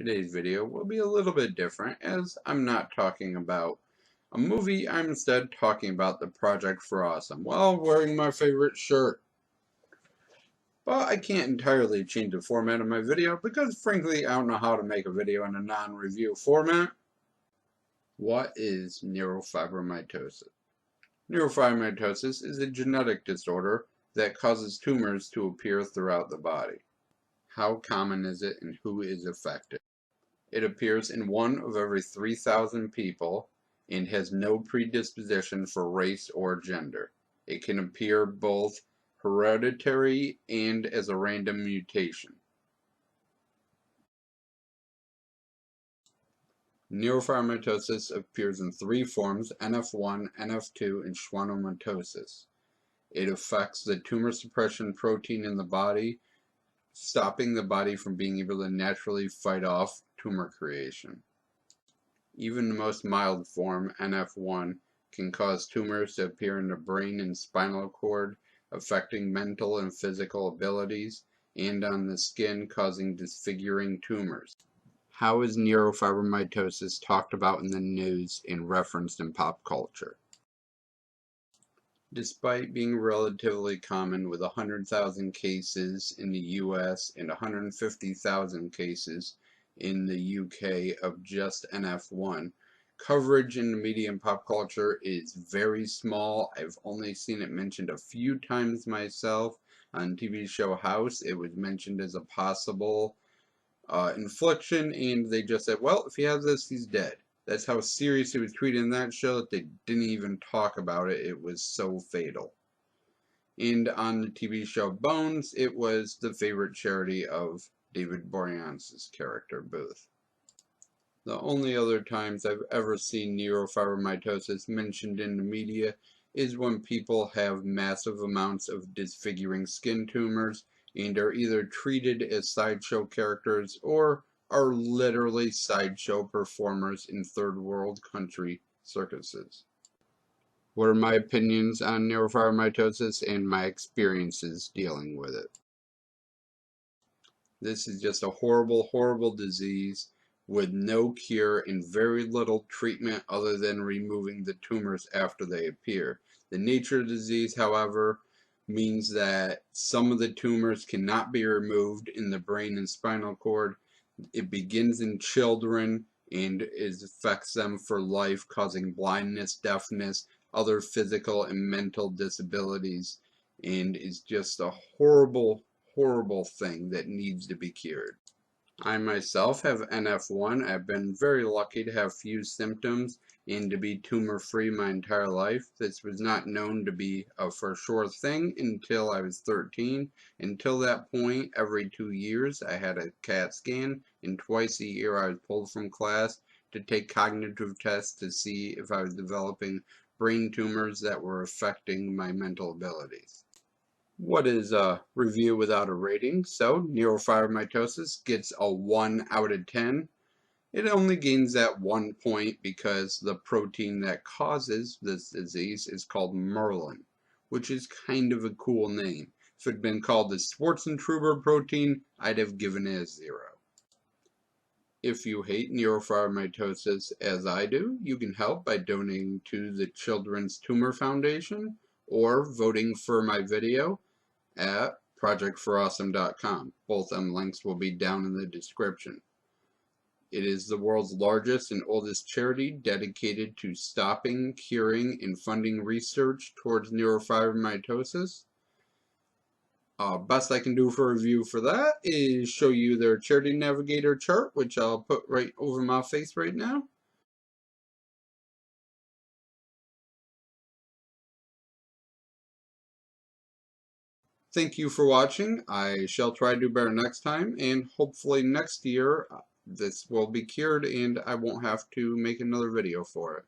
Today's video will be a little bit different as I'm not talking about a movie, I'm instead talking about the Project for Awesome while wearing my favorite shirt. But I can't entirely change the format of my video because frankly I don't know how to make a video in a non-review format. What is neurofibromatosis? Neurofibromatosis is a genetic disorder that causes tumors to appear throughout the body. How common is it and who is affected? It appears in 1 of every 3,000 people and has no predisposition for race or gender. It can appear both hereditary and as a random mutation. Neurofibromatosis appears in 3 forms: NF1, NF2, and schwannomatosis. It affects the tumor suppression protein in the body, stopping the body from being able to naturally fight off tumor creation. Even the most mild form, NF1, can cause tumors to appear in the brain and spinal cord, affecting mental and physical abilities, and on the skin, causing disfiguring tumors. How is neurofibromatosis talked about in the news and referenced in pop culture? Despite being relatively common with 100,000 cases in the US and 150,000 cases in the UK of just NF1, coverage in the media and pop culture is very small. I've only seen it mentioned a few times myself. On TV show House, it was mentioned as a possible infliction, and they just said, well, if he has this, he's dead. That's how serious it was treated in that show that they didn't even talk about it. It was so fatal. And on the TV show Bones, it was the favorite charity of David Boreanaz's character, Booth. The only other times I've ever seen neurofibromatosis mentioned in the media is when people have massive amounts of disfiguring skin tumors and are either treated as sideshow characters or are literally sideshow performers in third world country circuses. What are my opinions on neurofibromatosis and my experiences dealing with it? This is just a horrible, horrible disease with no cure and very little treatment other than removing the tumors after they appear. The nature of the disease, however, means that some of the tumors cannot be removed in the brain and spinal cord. It begins in children and it affects them for life, causing blindness, deafness, other physical and mental disabilities, and is just a horrible, horrible thing that needs to be cured. I myself have NF1. I've been very lucky to have few symptoms and to be tumor-free my entire life. This was not known to be a for sure thing until I was 13. Until that point, every 2 years I had a CAT scan, and twice a year I was pulled from class to take cognitive tests to see if I was developing brain tumors that were affecting my mental abilities. What is a review without a rating? So, neurofibromatosis gets a 1 out of 10. It only gains that 1 point because the protein that causes this disease is called myelin, which is kind of a cool name. If it had been called the Schwarzenegger protein, I'd have given it a 0. If you hate neurofibromatosis as I do, you can help by donating to the Children's Tumor Foundation or voting for my video at projectforawesome.com. Both them links will be down in the description. It is the world's largest and oldest charity dedicated to stopping, curing, and funding research towards neurofibromatosis. Best I can do for a review for that is show you their charity navigator chart, which I'll put right over my face right now. Thank you for watching. I shall try to do better next time, and hopefully next year this will be cured and I won't have to make another video for it.